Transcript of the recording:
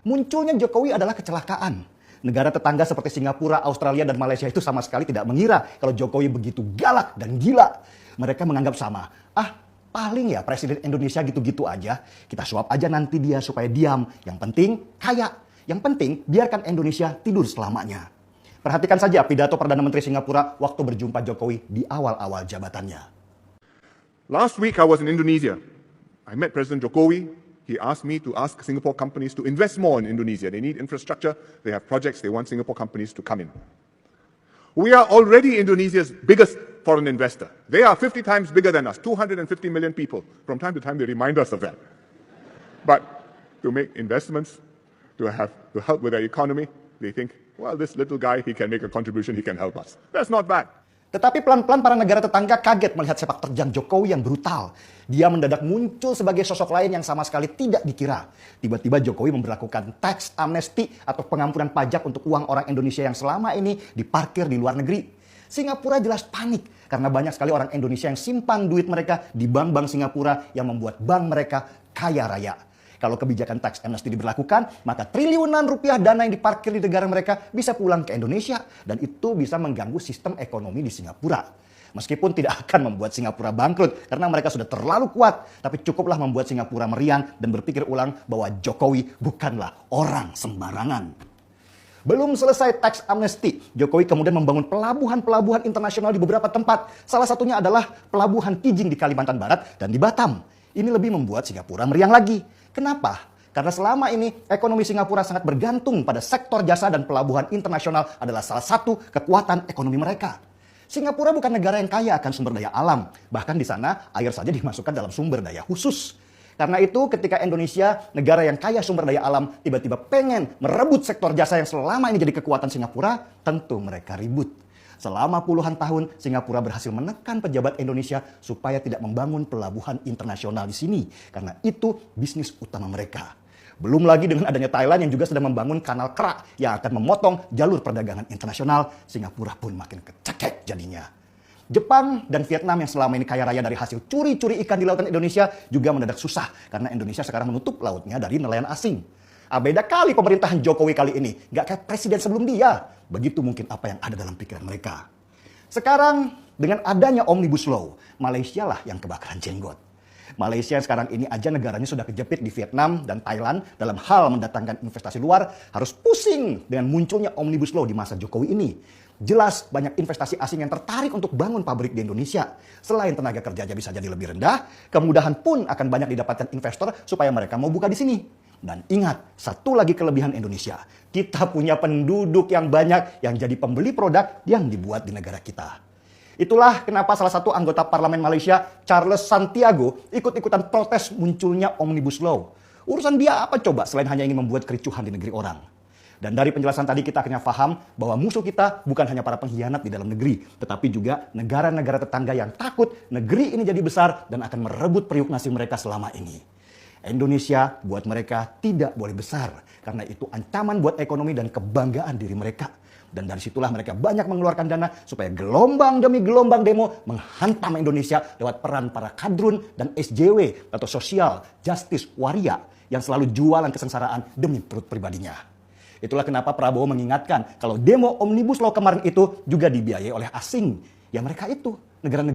Munculnya Jokowi adalah kecelakaan. Negara tetangga seperti Singapura, Australia, dan Malaysia itu sama sekali tidak mengira kalau Jokowi begitu galak dan gila. Mereka menganggap sama. Paling ya Presiden Indonesia gitu-gitu aja. Kita suap aja nanti dia supaya diam. Yang penting kaya. Yang penting biarkan Indonesia tidur selamanya. Perhatikan saja pidato Perdana Menteri Singapura waktu berjumpa Jokowi di awal-awal jabatannya. Last week I was in Indonesia. I met President Jokowi. He asked me to ask Singapore companies to invest more in Indonesia. They need infrastructure, they have projects, they want Singapore companies to come in. We are already Indonesia's biggest foreign investor. They are 50 times bigger than us, 250 million people. From time to time they remind us of that. But to make investments, to help with their economy, they think, well, this little guy, he can make a contribution, he can help us. That's not bad. Tetapi pelan-pelan para negara tetangga kaget melihat sepak terjang Jokowi yang brutal. Dia mendadak muncul sebagai sosok lain yang sama sekali tidak dikira. Tiba-tiba Jokowi memberlakukan tax amnesty atau pengampunan pajak untuk uang orang Indonesia yang selama ini diparkir di luar negeri. Singapura jelas panik karena banyak sekali orang Indonesia yang simpan duit mereka di bank-bank Singapura yang membuat bank mereka kaya raya. Kalau kebijakan tax amnesty diberlakukan, maka triliunan rupiah dana yang diparkir di negara mereka bisa pulang ke Indonesia. Dan itu bisa mengganggu sistem ekonomi di Singapura. Meskipun tidak akan membuat Singapura bangkrut karena mereka sudah terlalu kuat. Tapi cukuplah membuat Singapura meriang dan berpikir ulang bahwa Jokowi bukanlah orang sembarangan. Belum selesai tax amnesty, Jokowi kemudian membangun pelabuhan-pelabuhan internasional di beberapa tempat. Salah satunya adalah pelabuhan Kijing di Kalimantan Barat dan di Batam. Ini lebih membuat Singapura meriang lagi. Kenapa? Karena selama ini ekonomi Singapura sangat bergantung pada sektor jasa dan pelabuhan internasional adalah salah satu kekuatan ekonomi mereka. Singapura bukan negara yang kaya akan sumber daya alam. Bahkan di sana air saja dimasukkan dalam sumber daya khusus. Karena itu ketika Indonesia, negara yang kaya sumber daya alam, tiba-tiba pengen merebut sektor jasa yang selama ini jadi kekuatan Singapura, tentu mereka ribut. Selama puluhan tahun, Singapura berhasil menekan pejabat Indonesia supaya tidak membangun pelabuhan internasional di sini. Karena itu bisnis utama mereka. Belum lagi dengan adanya Thailand yang juga sedang membangun kanal Kra yang akan memotong jalur perdagangan internasional. Singapura pun makin kecekek jadinya. Jepang dan Vietnam yang selama ini kaya raya dari hasil curi-curi ikan di lautan Indonesia juga mendadak susah. Karena Indonesia sekarang menutup lautnya dari nelayan asing. Beda kali pemerintahan Jokowi kali ini. Gak kayak presiden sebelum dia. Begitu mungkin apa yang ada dalam pikiran mereka. Sekarang dengan adanya Omnibus Law, Malaysia lah yang kebakaran jenggot. Malaysia yang sekarang ini aja negaranya sudah kejepit di Vietnam dan Thailand dalam hal mendatangkan investasi luar harus pusing dengan munculnya Omnibus Law di masa Jokowi ini. Jelas banyak investasi asing yang tertarik untuk bangun pabrik di Indonesia. Selain tenaga kerjanya bisa jadi lebih rendah, kemudahan pun akan banyak didapatkan investor supaya mereka mau buka di sini. Dan ingat, satu lagi kelebihan Indonesia. Kita punya penduduk yang banyak yang jadi pembeli produk yang dibuat di negara kita. Itulah kenapa salah satu anggota parlemen Malaysia, Charles Santiago, ikut-ikutan protes munculnya Omnibus Law. Urusan dia apa coba selain hanya ingin membuat kericuhan di negeri orang? Dan dari penjelasan tadi kita akhirnya paham bahwa musuh kita bukan hanya para pengkhianat di dalam negeri, tetapi juga negara-negara tetangga yang takut negeri ini jadi besar dan akan merebut periuk nasi mereka selama ini. Indonesia buat mereka tidak boleh besar karena itu ancaman buat ekonomi dan kebanggaan diri mereka. Dan dari situlah mereka banyak mengeluarkan dana supaya gelombang demi gelombang demo menghantam Indonesia lewat peran para kadrun dan SJW atau Social Justice Warrior yang selalu jualan kesengsaraan demi perut pribadinya. Itulah kenapa Prabowo mengingatkan kalau demo Omnibus Law kemarin itu juga dibiayai oleh asing. Ya mereka itu negara-negara